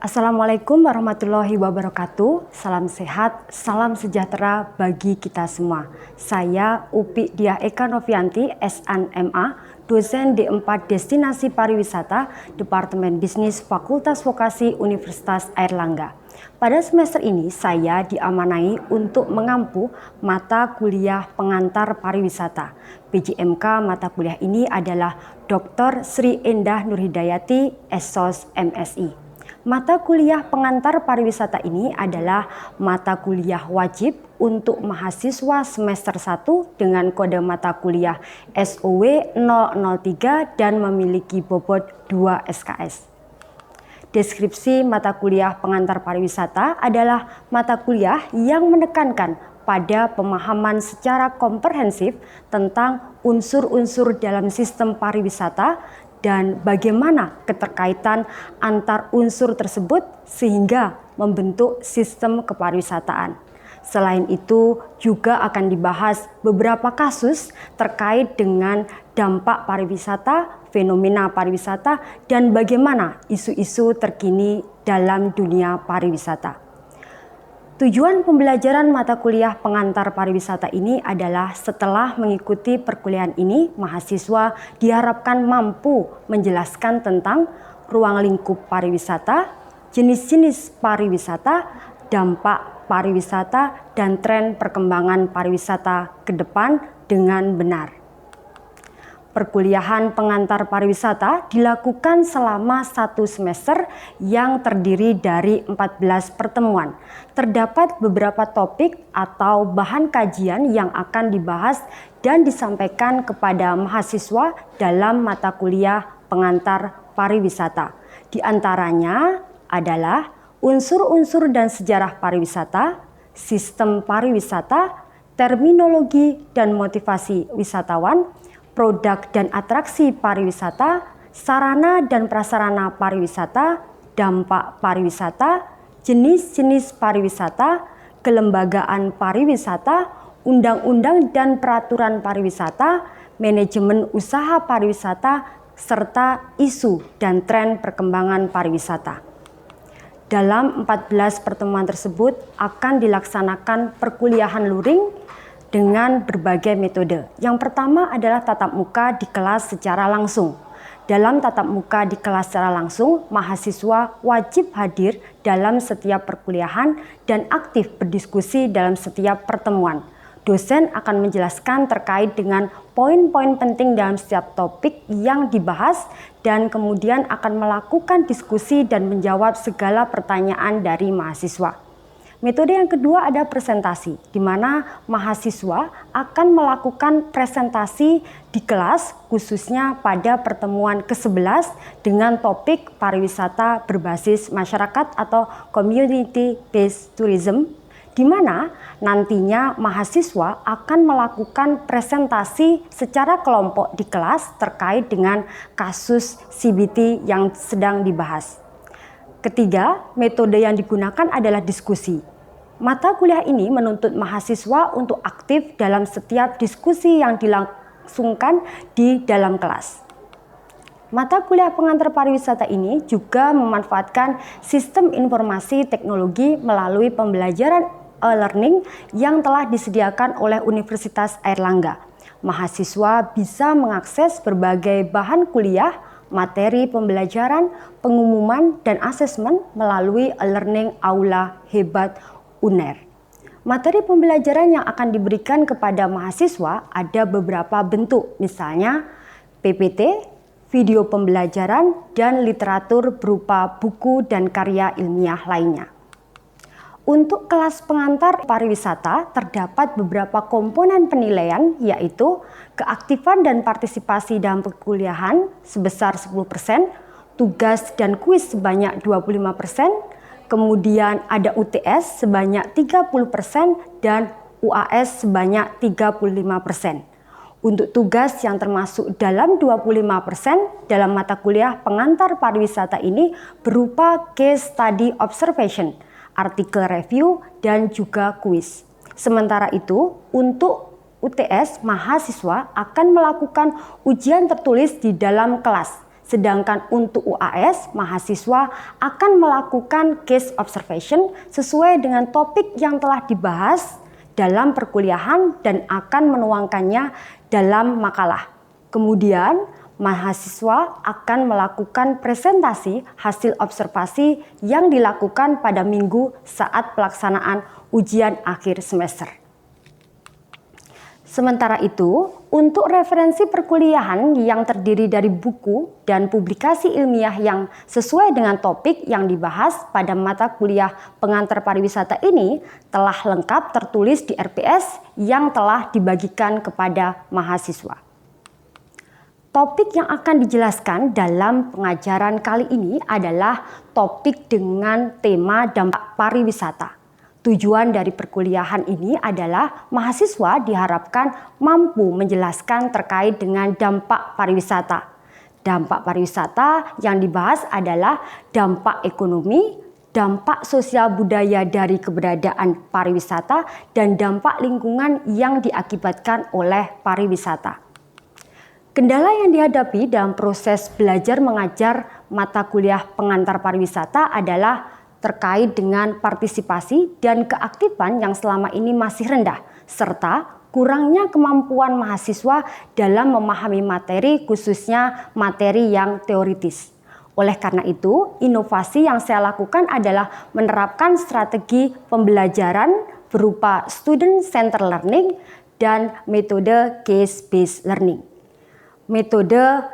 Assalamualaikum warahmatullahi wabarakatuh. Salam sehat, salam sejahtera bagi kita semua. Saya Upi Diah Eka Novianti, SNMA, dosen D4 Destinasi Pariwisata, Departemen Bisnis Fakultas Vokasi Universitas Airlangga. Pada semester ini saya diamanai untuk mengampu mata kuliah pengantar pariwisata. PJMK mata kuliah ini adalah Dr. Sri Endah Nurhidayati, SOS MSI. Mata kuliah pengantar pariwisata ini adalah mata kuliah wajib untuk mahasiswa semester 1 dengan kode mata kuliah SOW 003 dan memiliki bobot 2 SKS. Deskripsi mata kuliah pengantar pariwisata adalah mata kuliah yang menekankan pada pemahaman secara komprehensif tentang unsur-unsur dalam sistem pariwisata dan bagaimana keterkaitan antar unsur tersebut sehingga membentuk sistem kepariwisataan. Selain itu juga akan dibahas beberapa kasus terkait dengan dampak pariwisata, fenomena pariwisata, dan bagaimana isu-isu terkini dalam dunia pariwisata. Tujuan pembelajaran mata kuliah pengantar pariwisata ini adalah setelah mengikuti perkuliahan ini, mahasiswa diharapkan mampu menjelaskan tentang ruang lingkup pariwisata, jenis-jenis pariwisata, dampak pariwisata, dan tren perkembangan pariwisata ke depan dengan benar. Perkuliahan pengantar pariwisata dilakukan selama 1 semester yang terdiri dari 14 pertemuan. Terdapat beberapa topik atau bahan kajian yang akan dibahas dan disampaikan kepada mahasiswa dalam mata kuliah pengantar pariwisata. Di antaranya adalah unsur-unsur dan sejarah pariwisata, sistem pariwisata, terminologi dan motivasi wisatawan, produk dan atraksi pariwisata, sarana dan prasarana pariwisata, dampak pariwisata, jenis-jenis pariwisata, kelembagaan pariwisata, undang-undang dan peraturan pariwisata, manajemen usaha pariwisata, serta isu dan tren perkembangan pariwisata. Dalam 14 pertemuan tersebut akan dilaksanakan perkuliahan luring dengan berbagai metode. Yang pertama adalah tatap muka di kelas secara langsung. Dalam tatap muka di kelas secara langsung, mahasiswa wajib hadir dalam setiap perkuliahan dan aktif berdiskusi dalam setiap pertemuan. Dosen akan menjelaskan terkait dengan poin-poin penting dalam setiap topik yang dibahas dan kemudian akan melakukan diskusi dan menjawab segala pertanyaan dari mahasiswa. Metode yang kedua ada presentasi, di mana mahasiswa akan melakukan presentasi di kelas khususnya pada pertemuan ke-11 dengan topik pariwisata berbasis masyarakat atau community based tourism, di mana nantinya mahasiswa akan melakukan presentasi secara kelompok di kelas terkait dengan kasus CBT yang sedang dibahas. Ketiga, metode yang digunakan adalah diskusi. Mata kuliah ini menuntut mahasiswa untuk aktif dalam setiap diskusi yang dilangsungkan di dalam kelas. Mata kuliah pengantar pariwisata ini juga memanfaatkan sistem informasi teknologi melalui pembelajaran e-learning yang telah disediakan oleh Universitas Airlangga. Mahasiswa bisa mengakses berbagai bahan kuliah, materi pembelajaran, pengumuman, dan asesmen melalui e-learning Aula Hebat UNER. Materi pembelajaran yang akan diberikan kepada mahasiswa ada beberapa bentuk, misalnya PPT, video pembelajaran, dan literatur berupa buku dan karya ilmiah lainnya. Untuk kelas pengantar pariwisata terdapat beberapa komponen penilaian, yaitu keaktifan dan partisipasi dalam perkuliahan sebesar 10%, tugas dan kuis sebanyak 25%, kemudian ada UTS sebanyak 30% dan UAS sebanyak 35%. Untuk tugas yang termasuk dalam 25% dalam mata kuliah pengantar pariwisata ini berupa case study observation, artikel review, dan juga kuis. Sementara itu, untuk UTS, mahasiswa akan melakukan ujian tertulis di dalam kelas Sedangkan untuk UAS, mahasiswa akan melakukan case observation sesuai dengan topik yang telah dibahas dalam perkuliahan dan akan menuangkannya dalam makalah. Kemudian, mahasiswa akan melakukan presentasi hasil observasi yang dilakukan pada minggu saat pelaksanaan ujian akhir semester. Sementara itu, untuk referensi perkuliahan yang terdiri dari buku dan publikasi ilmiah yang sesuai dengan topik yang dibahas pada mata kuliah pengantar pariwisata ini telah lengkap tertulis di RPS yang telah dibagikan kepada mahasiswa. Topik yang akan dijelaskan dalam pengajaran kali ini adalah topik dengan tema dampak pariwisata. Tujuan dari perkuliahan ini adalah mahasiswa diharapkan mampu menjelaskan terkait dengan dampak pariwisata. Dampak pariwisata yang dibahas adalah dampak ekonomi, dampak sosial budaya dari keberadaan pariwisata, dan dampak lingkungan yang diakibatkan oleh pariwisata. Kendala yang dihadapi dalam proses belajar mengajar mata kuliah pengantar pariwisata adalah terkait dengan partisipasi dan keaktifan yang selama ini masih rendah, serta kurangnya kemampuan mahasiswa dalam memahami materi, khususnya materi yang teoritis. Oleh karena itu, inovasi yang saya lakukan adalah menerapkan strategi pembelajaran berupa student-centered learning dan metode case-based learning. Metode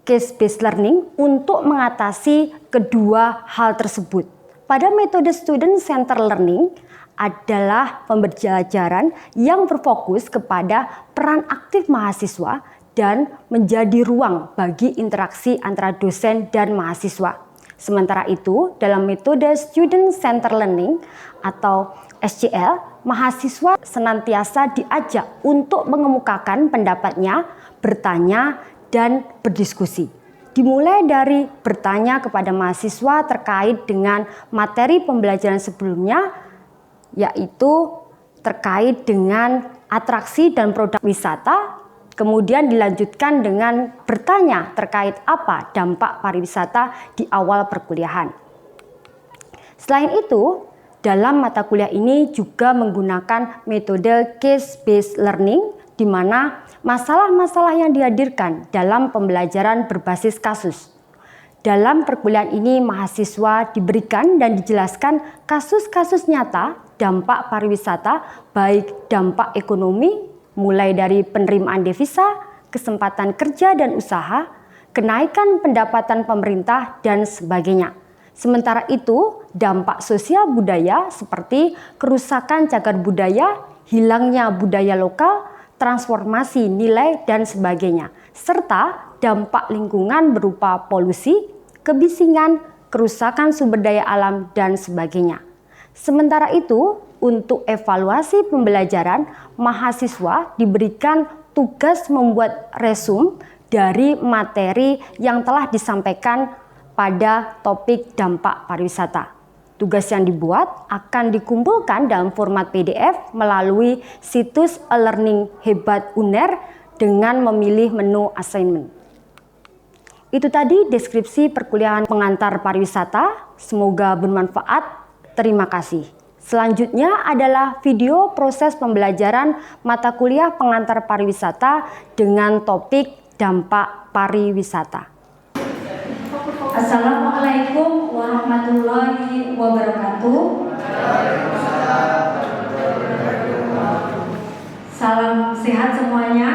case-based learning untuk mengatasi kedua hal tersebut. Pada metode student-centered learning adalah pembelajaran yang berfokus kepada peran aktif mahasiswa dan menjadi ruang bagi interaksi antara dosen dan mahasiswa. Sementara itu, dalam metode student-centered learning atau SCL, mahasiswa senantiasa diajak untuk mengemukakan pendapatnya, bertanya, dan berdiskusi. Dimulai dari bertanya kepada mahasiswa terkait dengan materi pembelajaran sebelumnya, yaitu terkait dengan atraksi dan produk wisata, kemudian dilanjutkan dengan bertanya terkait apa dampak pariwisata di awal perkuliahan. Selain itu, dalam mata kuliah ini juga menggunakan metode case-based learning, di mana masalah-masalah yang dihadirkan dalam pembelajaran berbasis kasus. Dalam perkuliahan ini, mahasiswa diberikan dan dijelaskan kasus-kasus nyata dampak pariwisata, baik dampak ekonomi, mulai dari penerimaan devisa, kesempatan kerja dan usaha, kenaikan pendapatan pemerintah, dan sebagainya. Sementara itu, dampak sosial budaya seperti kerusakan cagar budaya, hilangnya budaya lokal, transformasi nilai, dan sebagainya, serta dampak lingkungan berupa polusi, kebisingan, kerusakan sumber daya alam, dan sebagainya. Sementara itu, untuk evaluasi pembelajaran, mahasiswa diberikan tugas membuat resume dari materi yang telah disampaikan pada topik dampak pariwisata. Tugas yang dibuat akan dikumpulkan dalam format PDF melalui situs e-learning Hebat UNER dengan memilih menu assignment. Itu tadi deskripsi perkuliahan pengantar pariwisata. Semoga bermanfaat. Terima kasih. Selanjutnya adalah video proses pembelajaran mata kuliah pengantar pariwisata dengan topik dampak pariwisata. Assalamualaikum warahmatullahi wabarakatuh. Salam sehat semuanya,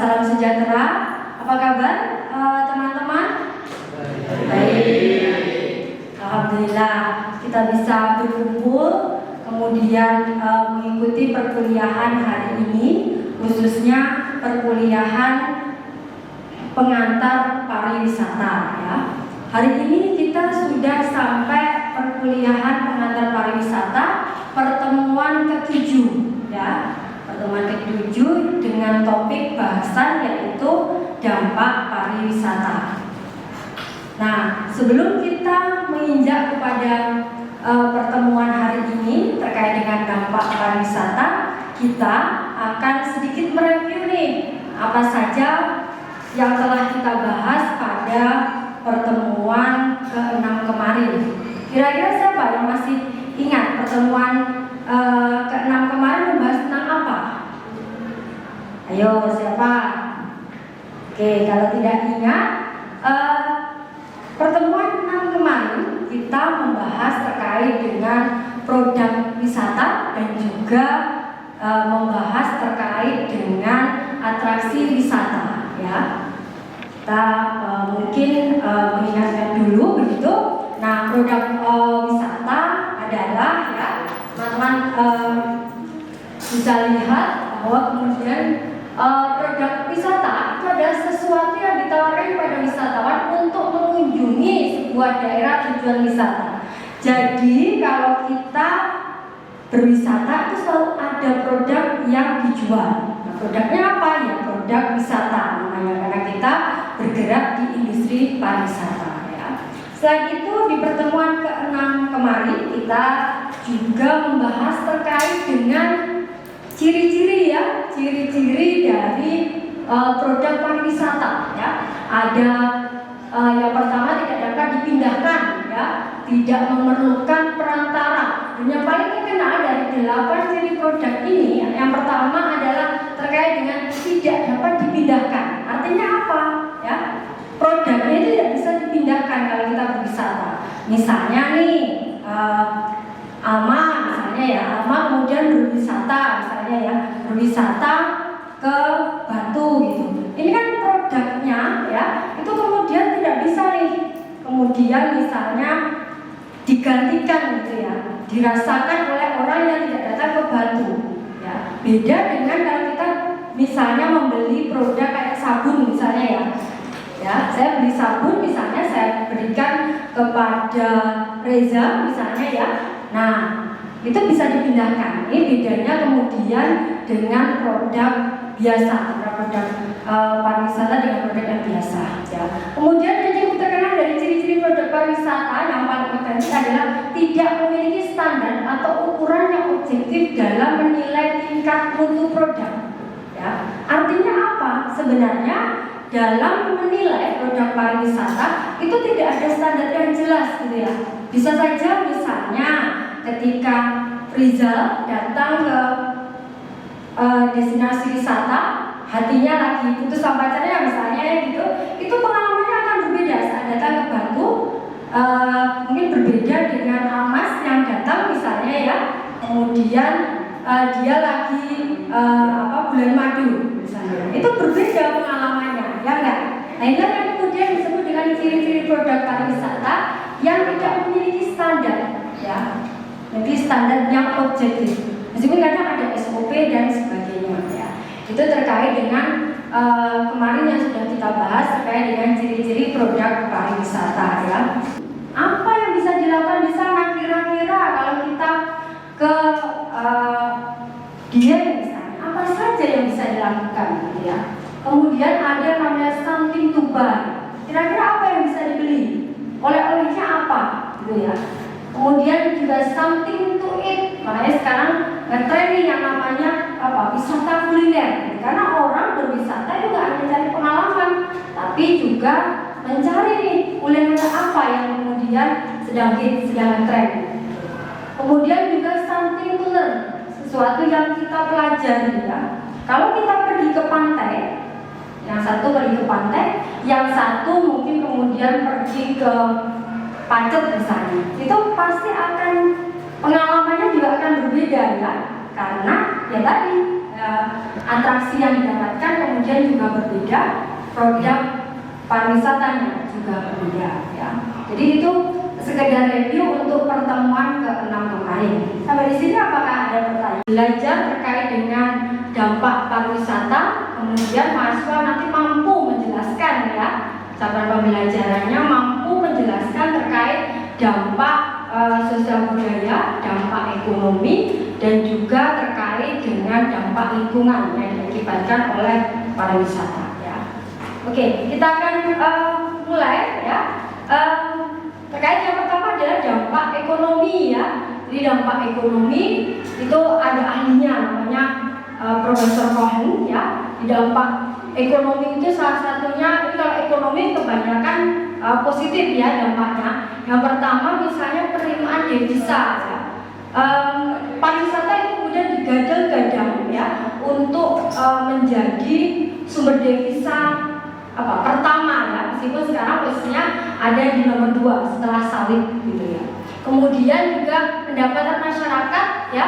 salam sejahtera. Apa kabar teman-teman? Baik. Alhamdulillah kita bisa berkumpul kemudian mengikuti perkuliahan hari ini, khususnya perkuliahan pengantar pariwisata ya. Hari ini kita sudah sampai perkuliahan pengantar pariwisata pertemuan ke-7 ya. Pertemuan ke-7 dengan topik bahasan yaitu dampak pariwisata. Nah, sebelum kita menginjak kepada pertemuan hari ini terkait dengan dampak pariwisata, kita akan sedikit mereview nih apa saja yang telah kita bahas pada pertemuan ke-6 kemarin. Kira-kira siapa yang masih ingat pertemuan ke-6 kemarin membahas tentang apa? Ayo, siapa? Oke, kalau tidak ingat, pertemuan 6 kemarin kita membahas terkait dengan produk wisata dan juga membahas terkait dengan atraksi wisata, ya. Kita mungkin mengingatkan dulu begitu. Nah, produk wisata adalah, ya, teman-teman bisa lihat bahwa kemudian produk wisata itu adalah sesuatu yang ditawarkan pada wisatawan untuk mengunjungi sebuah daerah tujuan wisata. Jadi kalau kita berwisata itu selalu ada produk yang dijual. Nah, produknya apa ya? Produk wisata namanya, karena kita bergerak di industri pariwisata, ya. Selain itu di pertemuan ke-6 kemarin kita juga membahas terkait dengan ciri-ciri, ya, ciri-ciri dari produk pariwisata, ya. Ada yang pertama tidak dapat dipindahkan, ya, tidak memerlukan perantara. Dan yang paling terkenal dari 8 ciri produk ini, yang pertama adalah terkait dengan tidak dapat dipindahkan. Artinya apa? Ya, produknya itu tidak bisa dipindahkan kalau kita berwisata. Misalnya nih, Alma misalnya, ya, Alma kemudian berwisata misalnya, ya, berwisata ke Batu gitu. Ini kan produknya, ya, itu kemudian tidak bisa nih kemudian misalnya digantikan gitu, ya, dirasakan oleh orang yang tidak datang ke Batu, ya. Beda dengan kalau kita misalnya membeli produk kayak sabun misalnya, ya. Ya, saya beli sabun misalnya, saya berikan kepada Reza misalnya, ya. Nah, itu bisa dipindahkan. Ini bedanya kemudian dengan produk biasa, produk pariwisata dengan produk yang biasa, ya. Kemudian yang cukup terkenal dari ciri-ciri produk pariwisata yang paling penting adalah tidak memiliki standar atau ukuran yang objektif dalam menilai tingkat mutu produk, ya. Artinya apa? Sebenarnya dalam menilai produk pariwisata itu tidak ada standar yang jelas gitu, ya. Bisa saja misalnya ketika Rizal datang ke destinasi wisata, hatinya lagi putus sama pacarnya misalnya, ya, gitu, itu pengalamannya akan berbeda saat datang ke Batu. Mungkin berbeda dengan Amas yang datang misalnya, ya, kemudian dia lagi bulan madu misalnya, itu berbeda pengalamannya, ya enggak? Nah, itu yang kemudian disebut dengan ciri-ciri produk pariwisata yang tidak memiliki standar, ya, jadi standar yang objektif. Meskipun kadang ada SOP dan sebagainya, ya. Itu terkait dengan kemarin yang sudah kita bahas terkait dengan ciri-ciri produk pariwisata, ya. Apa yang bisa dilakukan di sana kira-kira kalau kita ke Dieng misalnya? Apa saja yang bisa dilakukan, gitu, ya. Kemudian ada namanya something to buy. Kira-kira apa yang bisa dibeli? Oleh-olehnya apa, gitu, ya. Kemudian juga something to eat. Makanya sekarang ngetren nih yang namanya wisata kuliner. Karena orang berwisata itu nggak hanya mencari pengalaman, tapi juga mencari nih kuliner apa yang kemudian sedang ngetren. Kemudian juga something to learn, sesuatu yang kita pelajari, ya. Kalau kita pergi ke pantai, yang satu pergi ke pantai, yang satu mungkin kemudian pergi ke Pacet misalnya, itu pasti akan pengalamannya juga akan berbeda, ya, karena ya tadi atraksi yang didapatkan kemudian juga berbeda, produk pariwisatanya juga berbeda, ya. Jadi itu sekedar review untuk pertemuan ke-6 kemarin. Sampai di sini apakah ada pertanyaan? Belajar terkait dengan dampak pariwisata, kemudian mahasiswa nanti mampu menjelaskan, ya, sahabat pembelajarannya mampu menjelaskan terkait dampak sosial budaya, dampak ekonomi, dan juga terkait dengan dampak lingkungan yang diakibatkan oleh pariwisata, ya. Oke, kita akan mulai, ya. Terkait yang pertama adalah dampak ekonomi, ya. Jadi dampak ekonomi itu ada ahlinya namanya Profesor Cohen, ya. Di dampak ekonomi itu salah satunya, ini kalau ekonomi kebanyakan positif ya dampaknya. Yang pertama misalnya penerimaan devisa ya. Pariwisata itu kemudian digadang-gadang ya untuk menjadi sumber devisa pertama ya, meskipun sekarang posisinya ada di nomor 2 setelah sawit gitu ya. Kemudian juga pendapatan masyarakat ya,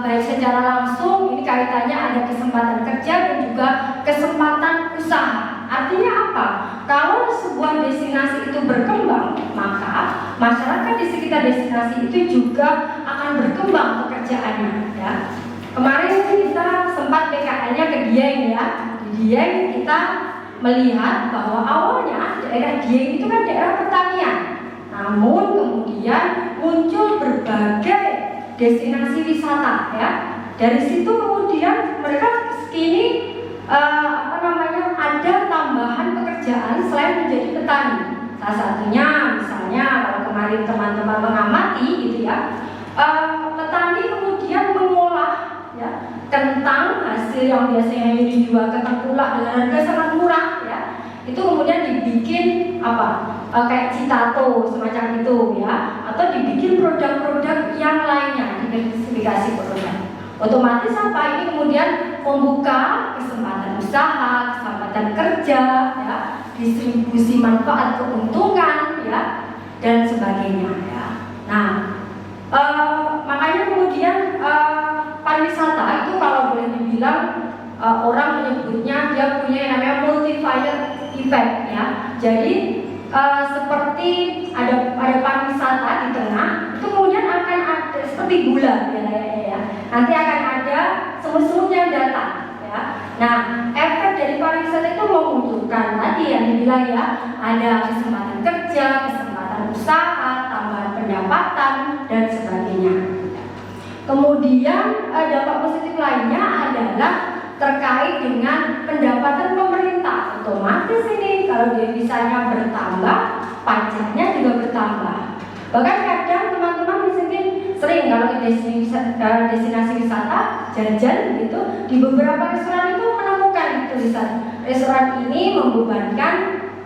baik secara langsung, ini kaitannya ada kesempatan kerja dan juga kesempatan usaha. Artinya apa? Kalau sebuah destinasi itu berkembang, maka masyarakat di sekitar destinasi itu juga akan berkembang pekerjaannya ya. Kemarin kita sempat PKL-nya ke Dieng ya. Di Dieng kita melihat bahwa awalnya daerah Dieng itu kan daerah pertanian. Namun kemudian muncul berbagai destinasi wisata ya. Dari situ kemudian mereka kini ada tambahan pekerjaan selain menjadi petani. Salah satunya misalnya kalau kemarin teman-teman mengamati gitu ya, petani kemudian mengolah ya kentang hasil yang biasanya dijual kentang kulak dengan harga sangat murah ya, itu kemudian dibikin kayak citato semacam itu ya, atau dibikin produk-produk yang lainnya, diversifikasi produk. Otomatis ini kemudian membuka kesempatan usaha, kesempatan kerja ya, distribusi manfaat keuntungan ya, dan sebagainya ya. Nah, makanya kemudian pariwisata itu kalau boleh dibilang orang menyebutnya dia punya yang namanya multiplier effect ya. Jadi seperti ada pariwisata di tengah, itu kemudian akan ada seperti gula ya. Nanti akan ada semut-semut yang datang ya. Nah, efek dari pariwisata itu memunculkan tadi yang dibilang ya, ada kesempatan kerja, kesempatan usaha, tambahan pendapatan dan sebagainya. Kemudian dampak positif lainnya adalah terkait dengan pendapatan pemerintah. Otomatis ini kalau devisanya bertambah, pajaknya juga bertambah. Bahkan kadang teman-teman mungkin sering kalau ke destinasi wisata jajan gitu, di beberapa restoran itu menemukan tulisan restoran ini membebankan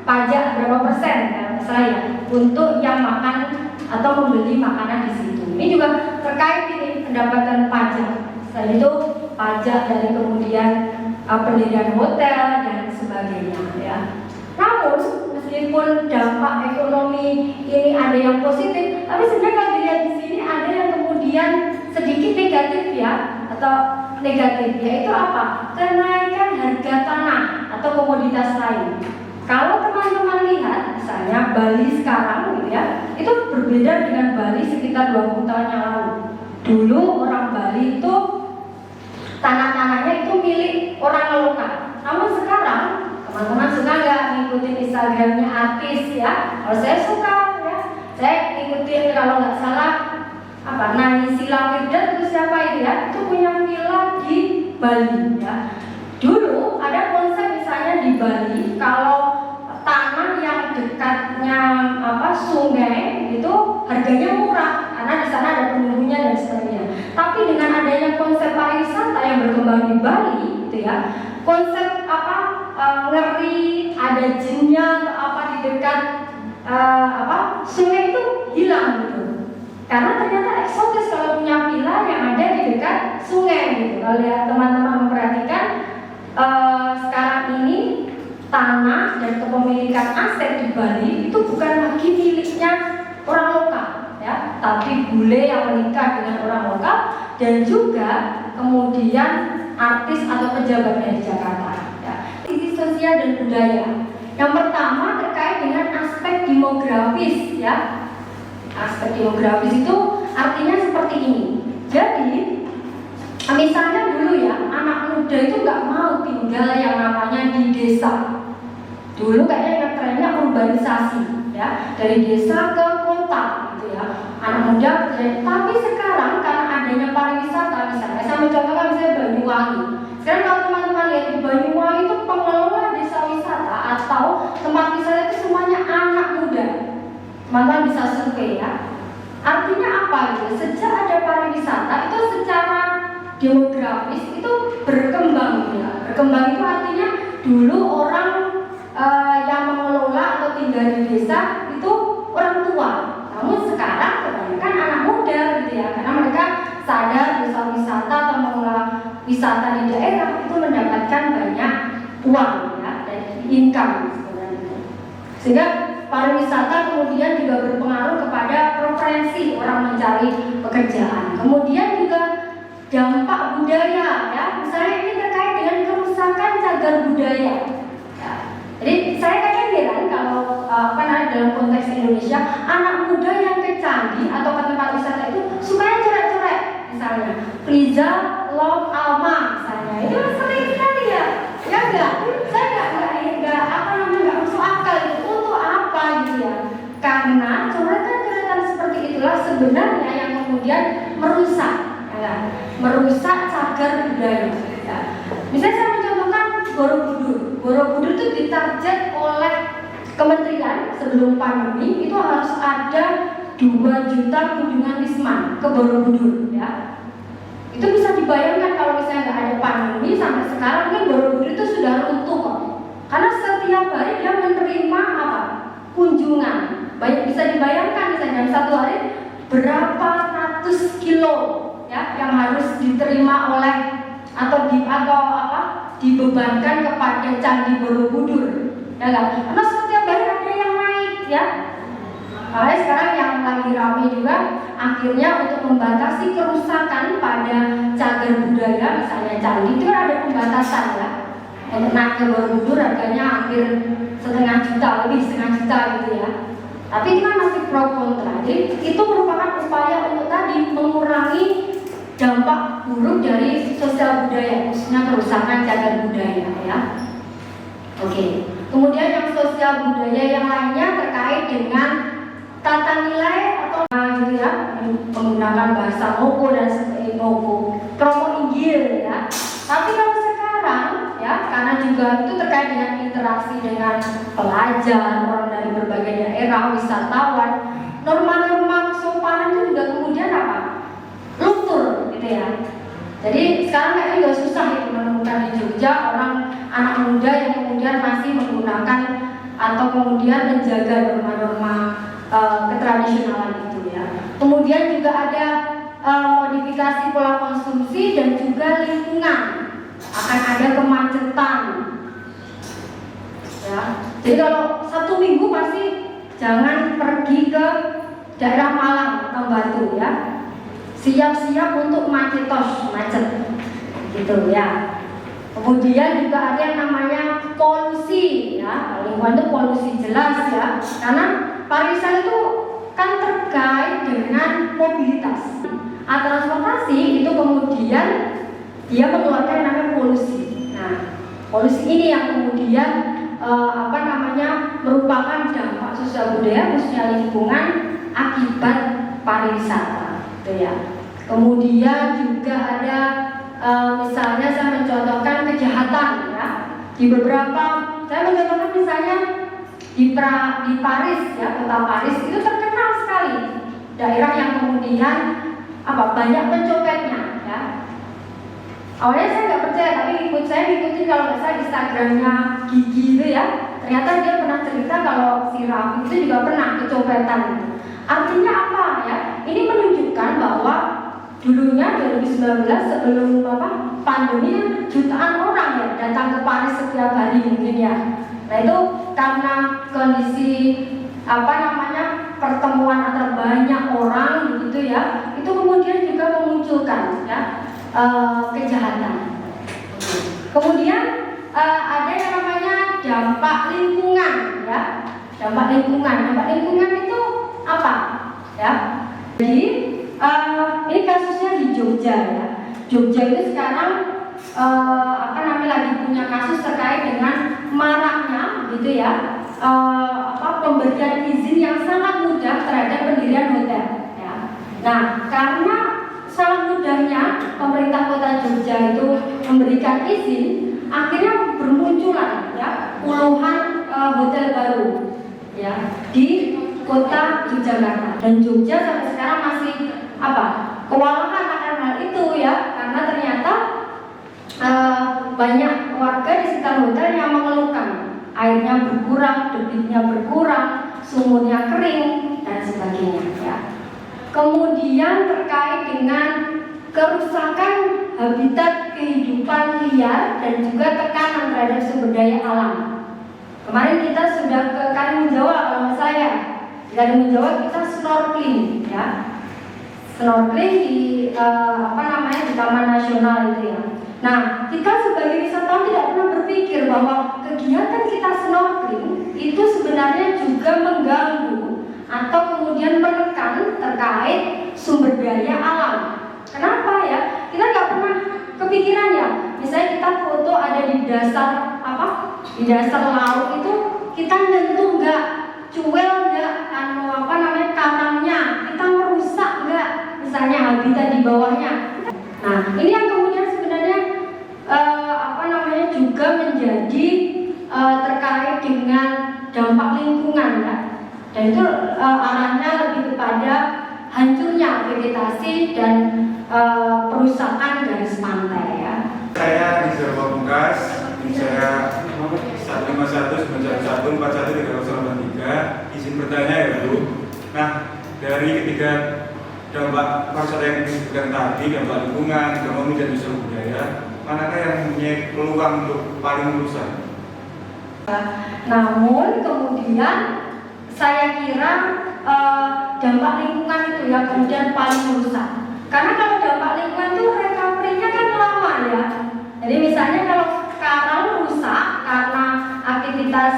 pajak berapa persen saya untuk yang makan atau membeli makanan di situ. Ini juga terkait ini pendapatan pajak. Selain itu pajak dari kemudian pendirian hotel dan sebagainya ya. Namun meskipun dampak ekonomi ini ada yang positif, tapi sebenarnya kalau dilihat di sini ada yang kemudian sedikit negatif ya, atau negatif yaitu apa? Kenaikan harga tanah atau komoditas lain. Kalau teman-teman lihat misalnya Bali sekarang gitu ya, itu berbeda dengan Bali sekitar 20 tahun yang lalu. Dulu orang Bali itu tanah-tanahnya itu milik orang lokal. Namun sekarang teman-teman suka nggak ngikutin Instagramnya artis ya? Kalau saya suka ya, saya ikutin kalau nggak salah Naysila Mirdad itu siapa itu ya? Itu punya villa di Bali ya. Dulu ada konsep misalnya di Bali kalau tanah yang dekatnya sungai itu harganya murah karena di sana ada penghulunya dan sebagainya. Tapi dengan adanya konsep pariwisata yang berkembang di Bali gitu ya, konsep ngeri ada jinnya atau di dekat sungai itu hilang gitu. Karena ternyata eksotis kalau punya villa yang ada di dekat sungai gitu. Kalau lihat teman-teman memperhatikan sekarang ini tanah dan kepemilikan aset di Bali itu bukan lagi miliknya orang lokal ya, tapi bule yang menikah dengan orang lokal dan juga kemudian artis atau pejabat dari Jakarta ya. Sisi sosial dan budaya. Yang pertama terkait dengan aspek demografis ya. Aspek demografis itu artinya seperti ini. Jadi misalnya dulu ya, anak muda itu nggak mau tinggal yang namanya di desa. Dulu kayaknya yang trennya urbanisasi ya, dari desa ke kota gitu ya. Anak muda, tapi sekarang karena adanya pariwisata misalnya, saya mencontohkan misalnya Banyuwangi. Sekarang kalau teman-teman lihat di Banyuwangi itu pengelola desa wisata atau tempat wisata itu semuanya anak muda. Teman-teman bisa survei ya. Artinya apa itu? Sejak ada pariwisata itu secara demografis itu berkembang ya. Berkembang itu artinya dulu orang yang mengelola atau tinggal di desa itu orang tua. Namun sekarang kebanyakan anak muda gitu ya, karena mereka sadar wisata atau mengelola wisata di daerah itu mendapatkan banyak uang ya, dan income sebenarnya. Sehingga pariwisata kemudian juga berpengaruh kepada preferensi orang mencari pekerjaan. Kemudian juga dampak budaya ya, misalnya ini terkait dengan kerusakan cagar budaya. Ya. Jadi saya kadang heran kalau dalam konteks Indonesia anak muda yang ke candi atau ke tempat wisata itu sukanya coret-coret, misalnya Friza Love Alma misalnya, itu sering sekali ya. Ya enggak, saya enggak masuk akal itu untuk apa gitu ya. Karena coretan-coretan seperti itulah sebenarnya yang kemudian merusak cagar budaya. Ya. Misalnya saya mencontohkan Borobudur. Borobudur itu ditarget oleh kementerian sebelum pandemi itu harus ada 2 juta kunjungan wisman ke Borobudur. Ya. Itu bisa dibayangkan kalau misalnya nggak ada pandemi sampai sekarang mungkin Borobudur itu sudah runtuh kok. Karena setiap hari dia menerima kunjungan. Baik, bisa dibayangkan misalnya dalam satu hari berapa ratus kilo ya yang harus diterima oleh atau dibebankan kepada Candi Borobudur, ya kan? Karena setiap hari ada yang naik ya. Makanya sekarang yang lagi ramai juga akhirnya untuk membatasi kerusakan pada cagar budaya, misalnya candi itu ada pembatasan ya. Untuk naik ke Borobudur harganya hampir setengah juta gitu ya. Tapi itu kan masih pro kontra. Jadi itu merupakan upaya untuk tadi mengurangi dampak buruk dari sosial budaya, khususnya kerusakan cagar budaya ya. Oke. Kemudian yang sosial budaya yang lainnya terkait dengan tata nilai atau gitu ya, menggunakan bahasa Moko dan Moko, kromo Inggil ya. Tapi kalau sekarang ya, karena juga itu terkait dengan interaksi dengan pelajar, orang dari berbagai daerah, wisatawan, norma-norma kesopanan itu juga kemudian luntur gitu ya. Jadi sekarang kayaknya nggak susah itu menemukan di Jogja orang anak muda yang kemudian masih menggunakan atau kemudian menjaga norma-norma ketradisionalan itu ya. Kemudian juga ada modifikasi pola konsumsi dan juga lingkungan, akan ada kemacetan ya. Jadi kalau Sabtu Minggu pasti jangan pergi ke daerah Malang atau Batu ya, siap-siap untuk macet gitu ya. Kemudian juga ada yang namanya polusi ya, lingkungan itu polusi jelas ya, karena pariwisata itu kan terkait dengan mobilitas. Transportasi itu kemudian dia mengeluarkan yang namanya polusi. Nah, polusi ini yang kemudian merupakan dampak sosial budaya khususnya lingkungan akibat pariwisata, gitu ya. Kemudian juga ada misalnya saya mencontohkan kejahatan ya. Di beberapa saya mencontohkan misalnya di Paris ya, kota Paris itu terkenal sekali daerah yang kemudian banyak pencopetnya ya. Awalnya saya nggak percaya, tapi saya ngikutin kalau nggak salah Instagramnya Gigi itu ya. Ternyata dia pernah cerita kalau si Raffi itu juga pernah kecopetan. Artinya apa ya? Ini menunjukkan bahwa dulunya 2019 sebelum pandemi jutaan orang ya datang ke Paris setiap hari mungkin ya. Nah itu karena kondisi pertemuan antara banyak orang begitu ya, itu kemudian juga memunculkan ya kejahatan. Kemudian ada yang namanya dampak lingkungan ya. Dampak lingkungan itu apa ya? Jadi ini kasusnya di Jogja ya. Jogja itu sekarang lagi punya kasus terkait dengan maraknya gitu ya, pemberian izin yang sangat mudah terhadap pendirian hotel ya. Nah, karena sangat mudahnya pemerintah kota Jogja itu memberikan izin, akhirnya bermunculan ya puluhan hotel baru ya di kota Yogyakarta. Dan Jogja sampai sekarang masih kewalahan akan hal itu ya, karena ternyata banyak warga di sekitar hotel-hotel yang mengeluhkan airnya berkurang, debitnya berkurang, sumurnya kering dan sebagainya ya. Kemudian terkait dengan kerusakan habitat kehidupan liar dan juga tekanan terhadap sumber daya alam. Kemarin kita sudah ke Karimun Jawa kalau nggak salah ya. Di Karimun Jawa kita snorkeling ya. Snorkeling di di Taman Nasional itu ya. Nah, kita sebagai wisatawan tidak pernah berpikir bahwa kegiatan kita snorkeling itu sebenarnya juga mengganggu atau kemudian menekan terkait sumber daya alam. Kenapa ya? Kita nggak pernah kepikiran ya. Misalnya kita foto ada di dasar di dasar laut itu kita nyentuh nggak, cuel nggak, karangnya, kita merusak nggak, misalnya habitat di bawahnya. Nah, ini yang kemudian sebenarnya juga menjadi terkait dengan dampak lingkungan ya. Dan itu arahnya lebih kepada hancurnya vegetasi dan perusakan garis pantai ya. Saya Rizal Pamungkas, saya 151-9141-41-303. Izin bertanya ya Bu. Nah, dari ketiga dampak pariwisata yang disebutkan tadi, dampak lingkungan, ekonomi dan sosial budaya, manakah yang mempunyai peluang untuk paling merusak? Namun kemudian saya kira dampak lingkungan itu yang kemudian paling merusak. Karena kalau dampak lingkungan itu recovery-nya kan lama ya. Jadi misalnya kalau karang rusak karena aktivitas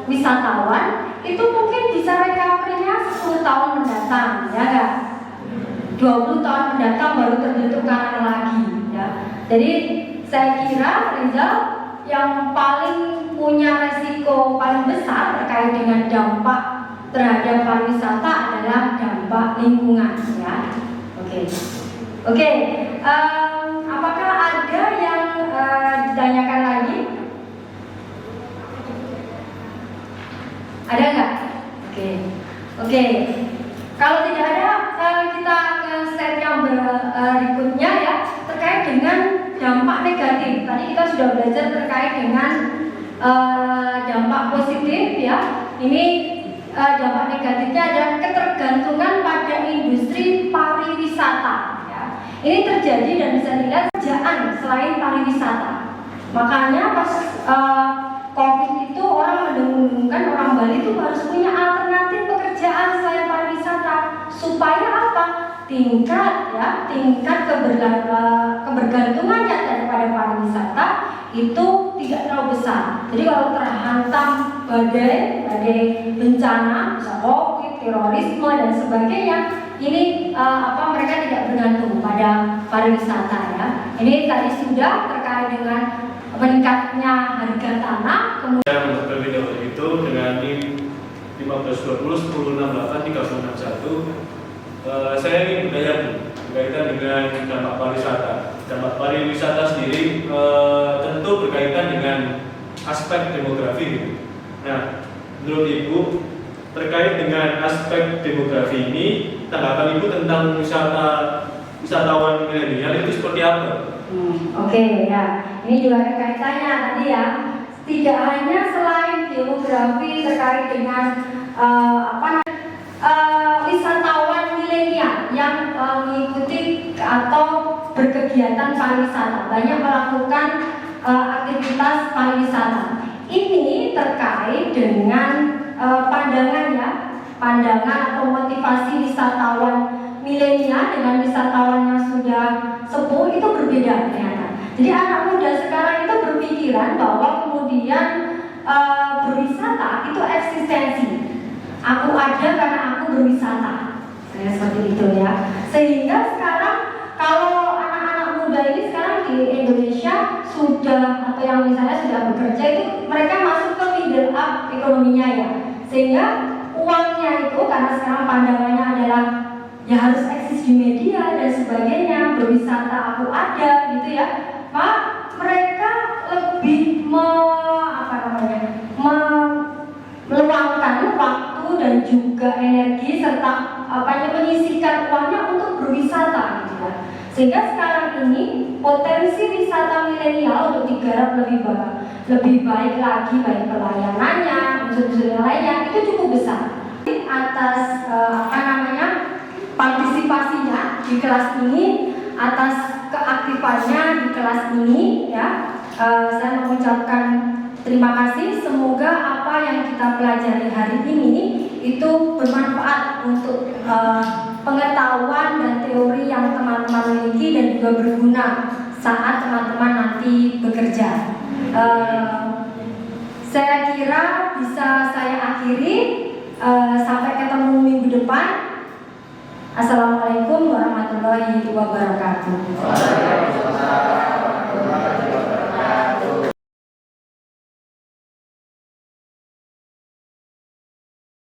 wisatawan, itu mungkin bisa recovery-nya 10 tahun mendatang, ya enggak? 20 tahun mendatang baru terbentuk karang lagi ya. Jadi saya kira Rizal yang paling punya resiko paling besar terkait dengan dampak terhadap pariwisata adalah dampak lingkungan ya. Oke. Apakah ada yang ditanyakan lagi? Ada nggak? Oke. Kalau tidak ada, kita ke slide yang berikutnya ya, terkait dengan dampak negatif. Tadi kita sudah belajar terkait dengan dampak positif ya. Ini dampak negatifnya adalah ketergantungan pada industri pariwisata ya. Ini terjadi dan bisa dilihat kerjaan selain pariwisata. Makanya pas COVID itu orang mendengung-dengungkan orang Bali itu harus punya alternatif pekerjaan selain pariwisata supaya apa? Tingkat kebergantungannya daripada pariwisata itu tidak terlalu besar. Jadi kalau terhantam badai bencana, bisa COVID, terorisme dan sebagainya, ini mereka tidak bergantung pada pariwisata ya. Ini tadi sudah terkait dengan meningkatnya harga tanah. Kemudian untuk terlebih itu dengan NIM 1520 1068 3061 saya ingin bertanya berkaitan dengan dampak pariwisata. Dampak pariwisata sendiri tentu berkaitan dengan aspek demografi. Nah, menurut Ibu terkait dengan aspek demografi ini, tanggapan Ibu tentang wisatawan milenial itu seperti apa? Oke ya, ini juga ada kaitannya tadi ya. Tidak hanya selain demografi terkait dengan wisatawan milenial yang mengikuti atau berkegiatan pariwisata, banyak melakukan aktivitas pariwisata. Ini terkait dengan pandangan atau motivasi wisatawan milenial dengan wisatawan yang sudah sepuh itu berbeda ternyata. Jadi anak muda sekarang itu berpikiran bahwa kemudian berwisata itu eksistensi. Aku ada karena aku berwisata. Saya seperti itu ya. Sehingga sekarang kalau anak-anak muda ini sekarang di Indonesia sudah atau yang misalnya sudah bekerja itu mereka masuk ke middle up ekonominya ya. Sehingga uangnya itu karena sekarang pandangannya adalah ya harus eksis di media dan sebagainya, berwisata aku ada gitu ya. Mereka lebih meluangkan waktu dan juga energi serta menyisihkan uangnya untuk berwisata gitu ya. Sehingga sekarang ini potensi potensi wisata milenial untuk digarap lebih baik lagi, baik pelayanannya, unsur-unsur yang lainnya itu cukup besar. Atas partisipasinya di kelas ini, atas keaktifannya di kelas ini, ya, saya mengucapkan terima kasih. Semoga apa yang kita pelajari hari ini itu bermanfaat untuk pengetahuan dan teori yang teman-teman miliki dan juga berguna saat teman-teman nanti bekerja. Saya kira bisa saya akhiri. Sampai ketemu minggu depan. Assalamualaikum warahmatullahi wabarakatuh.